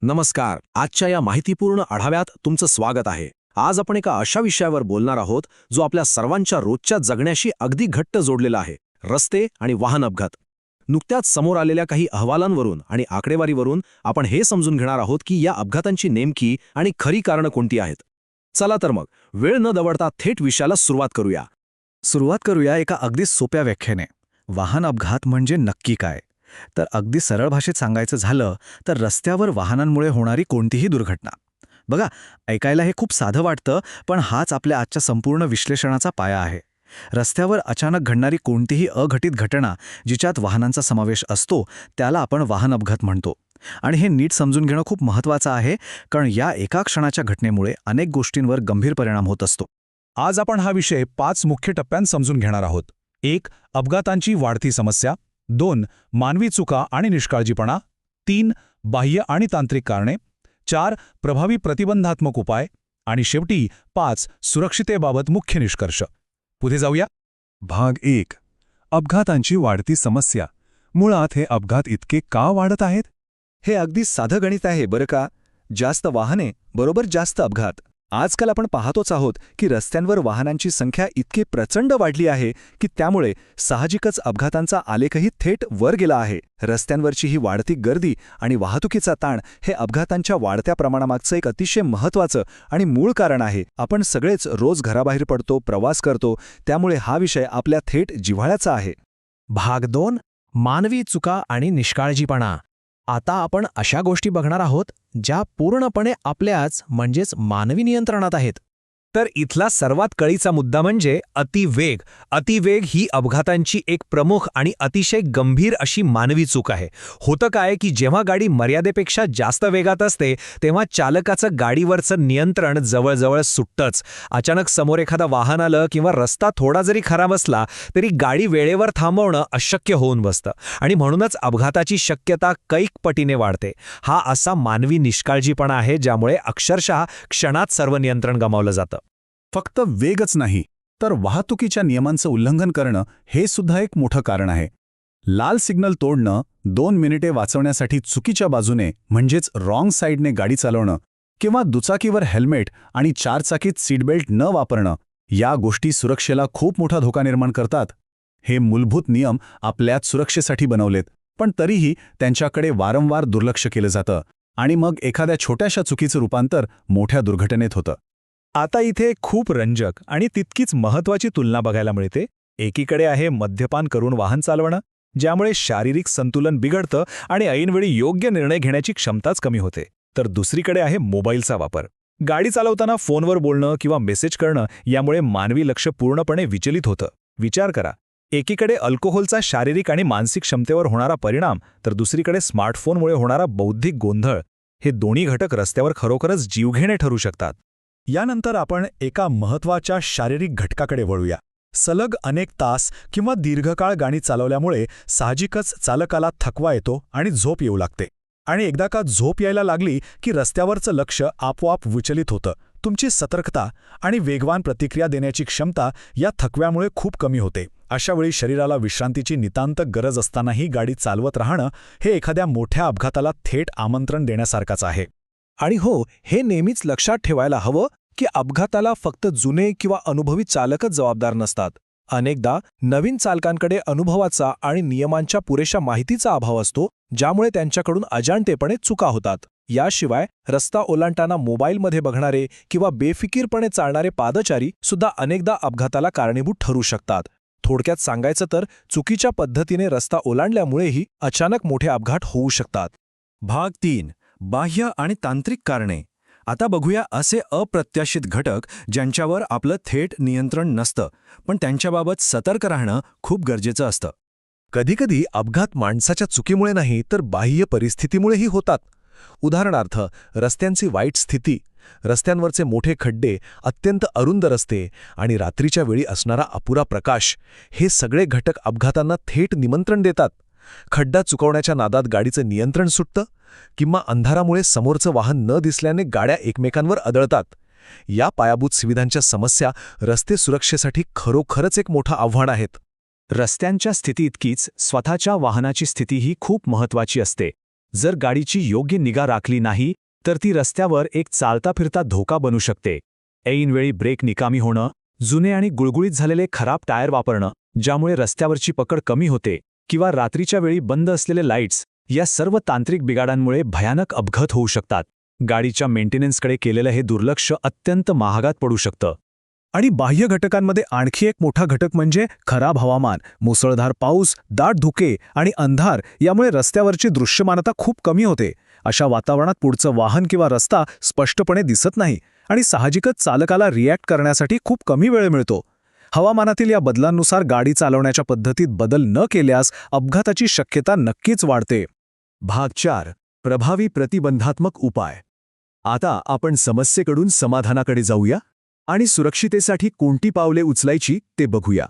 नमस्कार. आजच्या या माहितीपूर्ण आढाव्यात तुमचं स्वागत आहे. आज आपण एका अशा विषयावर बोलणार आहोत जो आपल्या सर्वांच्या रोजच्या जगण्याशी अगदी घट्ट जोडलेला आहे: रस्ते आणि वाहन अपघात. नुकत्याच समोर आलेल्या काही अहवालांवरून आणि आकडेवारीवरून आपण हे समजून घेणार आहोत की या अपघातांची नेमकी आणि खरी कारणं कोणती आहेत. चला तर मग वेळ न दवडता थेट विषयाला सुरुवात करूया एका अगदी सोप्या व्याख्येने. वाहन अपघात म्हणजे नक्की काय? तर अगदी सरळ भाषेत सांगायचं झालं तर रस्त्यावर वाहनांमुळे होणारी कोणतीही दुर्घटना. बघा, ऐकायला हे खूप साधं वाटतं, पण हाच आपल्या आजच्या संपूर्ण विश्लेषणाचा पाया आहे. रस्त्यावर अचानक घडणारी कोणतीही अघटित घटना जिच्यात वाहनांचा समावेश असतो त्याला आपण वाहन अपघात म्हणतो. आणि हे नीट समजून घेणं खूप महत्त्वाचं आहे, कारण या एका क्षणाच्या घटनेमुळे अनेक गोष्टींवर गंभीर परिणाम होत असतो. आज आपण हा विषय 5 मुख्य टप्प्यांत समजून घेणार आहोत. 1. अपघातांची वाढती समस्या. 2. मानवी चुका आणि निष्काळजीपणा. 3. बाह्य आणि तांत्रिक कारणे. 4. प्रभावी प्रतिबंधात्मक उपाय. आणि शेवटी 5. सुरक्षितेबाबत मुख्य निष्कर्ष. पुढे जाऊया. भाग 1. अपघातांची वाढती समस्या. मुळात हे अपघात इतके का वाढत आहेत? हे अगदी साधं गणित आहे बरं का. जास्त वाहने बरोबर जास्त अपघात. आजकाल आपण पाहतोच आहोत की रस्त्यांवर वाहनांची संख्या इतकी प्रचंड वाढली आहे की त्यामुळे साहजिकच अपघातांचा आलेखही थेट वर गेला आहे. रस्त्यांवरची ही वाढती गर्दी आणि वाहतुकीचा ताण हे अपघातांच्या वाढत्या प्रमाणामागचं एक अतिशय महत्त्वाचं आणि मूळ कारण आहे. आपण सगळेच रोज घराबाहेर पडतो, प्रवास करतो, त्यामुळे हा विषय आपल्या थेट जिव्हाळ्याचा आहे. भाग 2. मानवी चुका आणि निष्काळजीपणा. आता आपण अशा गोष्टी बघणार आहोत ज्या पूर्णपणे आपल्याच म्हणजेच मानवी नियंत्रणात आहेत. तर इथला सर्वात कळीचा मुद्दा म्हणजे अतिवेग. अतिवेग ही अपघातांची एक प्रमुख आणि अतिशय गंभीर अशी मानवी चूक आहे. होतं काय की जेव्हा गाडी मर्यादेपेक्षा जास्त वेगात असते तेव्हा चालकाचं गाडीवरचं नियंत्रण जवळजवळ सुटतंच. अचानक समोर एखादा वाहन आलं किंवा रस्ता थोडा जरी खराब असला तरी गाडी वेळेवर थांबवणं अशक्य होऊन बसतं आणि म्हणूनच अपघाताची शक्यता कैक पटीने वाढते. हा असा मानवी निष्काळजीपणा आहे ज्यामुळे अक्षरशः क्षणात सर्व नियंत्रण गमावलं जातं. फक्त वेगच नाही तर वाहतुकीच्या नियमांचं उल्लंघन करणं हे सुद्धा एक मोठं कारण आहे. लाल सिग्नल तोडणं, 2 मिनिटे वाचवण्यासाठी चुकीच्या बाजूने म्हणजेच रॉंग साईडने गाडी चालवणं किंवा दुचाकीवर हेल्मेट आणि 4 चाकीत सीटबेल्ट न वापरणं, या गोष्टी सुरक्षेला खूप मोठा धोका निर्माण करतात. हे मूलभूत नियम आपल्यात सुरक्षेसाठी बनवलेत, पण तरीही त्यांच्याकडे वारंवार दुर्लक्ष केलं जातं आणि मग एखाद्या छोट्याशा चुकीचं रूपांतर मोठ्या दुर्घटनेत होतं. आता इथे खूप रंजक आणि तितकीच महत्त्वाची तुलना बघायला मिळते. एकीकडे आहे मद्यपान करून वाहन चालवणं, ज्यामुळे शारीरिक संतुलन बिघडतं आणि ऐनवेळी योग्य निर्णय घेण्याची क्षमताच कमी होते. तर दुसरीकडे आहे मोबाईलचा वापर. गाडी चालवताना फोनवर बोलणं किंवा मेसेज करणं यामुळे मानवी लक्ष पूर्णपणे विचलित होतं. विचार करा, एकीकडे अल्कोहोलचा शारीरिक आणि मानसिक क्षमतेवर होणारा परिणाम, तर दुसरीकडे स्मार्टफोनमुळे होणारा बौद्धिक गोंधळ. हे दोन्ही घटक रस्त्यावर खरोखरच जीवघेणे ठरू शकतात. यानंतर आपण एका महत्त्वाच्या शारीरिक घटकाकडे वळूया. सलग अनेक तास किंवा दीर्घकाळ गाडी चालवल्यामुळे साहजिकच चालकाला थकवा येतो आणि झोप येऊ लागते. आणि एकदा का झोप यायला लागली की रस्त्यावरचं लक्ष आपोआप विचलित होतं. तुमची सतर्कता आणि वेगवान प्रतिक्रिया देण्याची क्षमता या थकव्यामुळे खूप कमी होते. अशावेळी शरीराला विश्रांतीची नितांत गरज असतानाही गाडी चालवत राहणं हे एखाद्या मोठ्या अपघाताला थेट आमंत्रण देण्यासारखंच आहे. आणि हो, हे नेहमीच लक्षात ठेवायला हवं की अपघाताला फक्त जुने किंवा अनुभवी चालकच जबाबदार नसतात. अनेकदा नवीन चालकांकडे अनुभवाचा आणि नियमांच्या पुरेशा माहितीचा अभाव असतो, ज्यामुळे त्यांच्याकडून अजाणतेपणे चुका होतात. याशिवाय रस्ता ओलांडताना मोबाईलमध्ये बघणारे किंवा बेफिकीरपणे चालणारे पादचारी सुद्धा अनेकदा अपघाताला कारणीभूत ठरू शकतात. थोडक्यात सांगायचं तर चुकीच्या पद्धतीने रस्ता ओलांडल्यामुळेही अचानक मोठे अपघात होऊ शकतात. भाग 3. बाह्य आणि तांत्रिक कारणे. आता बघूया असे अप्रत्याशित घटक ज्यांच्यावर आपलं थेट नियंत्रण नसतं, पण त्यांच्याबाबत सतर्क राहणं खूप गरजेचं असतं. कधीकधी अपघात माणसाच्या चुकीमुळे नाही तर बाह्य परिस्थितीमुळेही होतात. उदाहरणार्थ, रस्त्यांची वाईट स्थिती, रस्त्यांवरचे मोठे खड्डे, अत्यंत अरुंद रस्ते आणि रात्रीच्या वेळी असणारा अपुरा प्रकाश, हे सगळे घटक अपघातांना थेट निमंत्रण देतात. खड्डा चुकवण्याच्या नादात गाडीचं नियंत्रण सुटतं किंवा अंधारामुळे समोरचं वाहन न दिसल्याने गाड्या एकमेकांवर आदळतात. या पायाभूत सुविधांच्या समस्या रस्ते सुरक्षेसाठी खरोखरच एक मोठं आव्हान आहेत. रस्त्यांच्या स्थितीइतकीच स्वतःच्या वाहनाची स्थितीही खूप महत्त्वाची असते. जर गाडीची योग्य निगा राखली नाही तर ती रस्त्यावर एक चालता फिरता धोका बनू शकते. ऐनवेळी ब्रेक निकामी होणं, जुने आणि गुळगुळीत झालेले खराब टायर वापरणं ज्यामुळे रस्त्यावरची पकड कमी होते, किंवा रात्रीच्या वेळी बंद असलेले लाईट्स, या सर्व तांत्रिक बिघाडांमुळे भयानक अपघात होऊ शकतात. गाडीच्या मेंटेनन्सकडे केलेलं हे दुर्लक्ष अत्यंत महागात पडू शकतं. आणि बाह्य घटकांमध्ये आणखी एक मोठा घटक म्हणजे खराब हवामान, मुसळधार पाऊस, दाट धुके आणि अंधार यामुळे रस्त्यावरची दृश्यमानता खूप कमी होते. अशा वातावरणात पुढचं वाहन किंवा रस्ता स्पष्टपणे दिसत नाही आणि साहजिकच चालकाला रिॲक्ट करण्यासाठी खूप कमी वेळ मिळतो. हवामानातील या बदलांनुसार गाडी चालवण्याच्या पद्धतीत बदल न केल्यास अपघाताची शक्यता नक्कीच वाढते. भाग 4. प्रभावी प्रतिबंधात्मक उपाय. आता आपण समस्येकडून समाधानाकडे जाऊया आणि सुरक्षितेसाठी कोणती पावले उचलायची ते बघूया.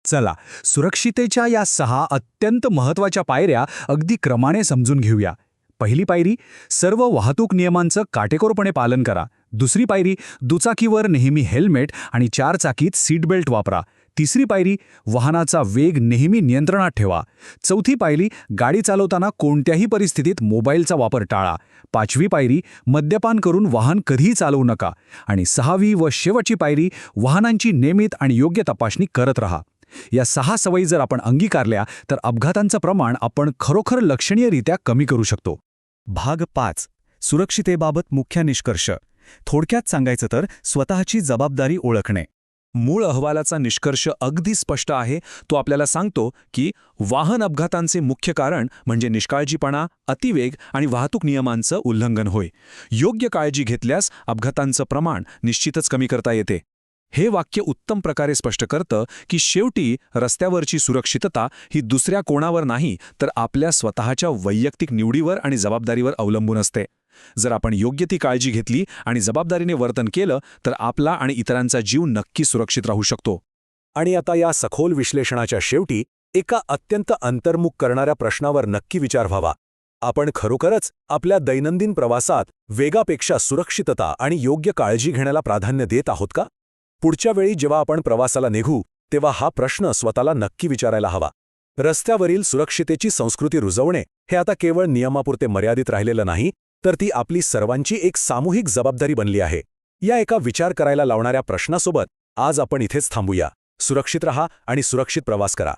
चला, सुरक्षितेच्या या 6 अत्यंत महत्त्वाच्या पायऱ्या अगदी क्रमाने समजून घेऊया. पहिली पायरी, सर्व वाहतूक नियमांचं काटेकोरपणे पालन करा. दुसरी पायरी, दुचाकीवर नेहमी हेल्मेट आणि 4 चाकीत सीट बेल्ट वापरा. तिसरी पायरी, वाहनाचा वेग नेहमी नियंत्रणात ठेवा. चौथी पायरी, गाडी चालवताना कोणत्याही परिस्थितीत मोबाईलचा वापर टाळा. 5वी पायरी, मद्यपान करून वाहन कधीही चालवू नका. आणि 6वी व शेवटची पायरी, वाहनांची नियमित आणि योग्य तपासणी करत राहा. या 6 सवयी जर आपण अंगीकारल्या तर अपघातांचं प्रमाण आपण खरोखर लक्षणीयरित्या कमी करू शकतो. भाग 5. सुरक्षितेबाबत मुख्य निष्कर्ष. थोडक्यात सांगायचं तर स्वतःची जबाबदारी ओळखणे. मूळ अहवालाचा निष्कर्ष अगदी स्पष्ट आहे. तो आपल्याला सांगतो की वाहन अपघातांचे मुख्य कारण म्हणजे निष्काळजीपणा, अतिवेग आणि वाहतूक नियमांचं उल्लंघन होय. योग्य काळजी घेतल्यास अपघातांचं प्रमाण निश्चितच कमी करता येते. हे वाक्य उत्तम प्रकारे स्पष्ट करतं की शेवटी रस्त्यावरची सुरक्षितता ही दुसऱ्या कोणावर नाही तर आपल्या स्वतःच्या वैयक्तिक निवडीवर आणि जबाबदारीवर अवलंबून असते. जर आपण योग्य ती काळजी घेतली आणि जबाबदारीने वर्तन केलं तर आपला आणि इतरांचा जीव नक्की सुरक्षित राहू शकतो. आणि आता या सखोल विश्लेषणाच्या शेवटी एका अत्यंत अंतर्मुख करणाऱ्या प्रश्नावर नक्की विचार व्हावा. आपण खरोखरच आपल्या दैनंदिन प्रवासात वेगापेक्षा सुरक्षितता आणि योग्य काळजी घेण्याला प्राधान्य देत आहोत का? पुढच्या वेळी जेव्हा आपण प्रवासाला निघू तेव्हा हा प्रश्न स्वतःला नक्की विचारायला हवा. रस्त्यावरील सुरक्षितेची संस्कृती रुजवणे हे आता केवळ नियमापुरते मर्यादित राहिलेलं नाही, तर ती आपली सर्वांची एक सामूहिक जबाबदारी बनली आहे. या एका विचार करायला लावणाऱ्या प्रश्नासोबत आज आपण इथेच थांबूया. सुरक्षित रहा आणि सुरक्षित प्रवास करा.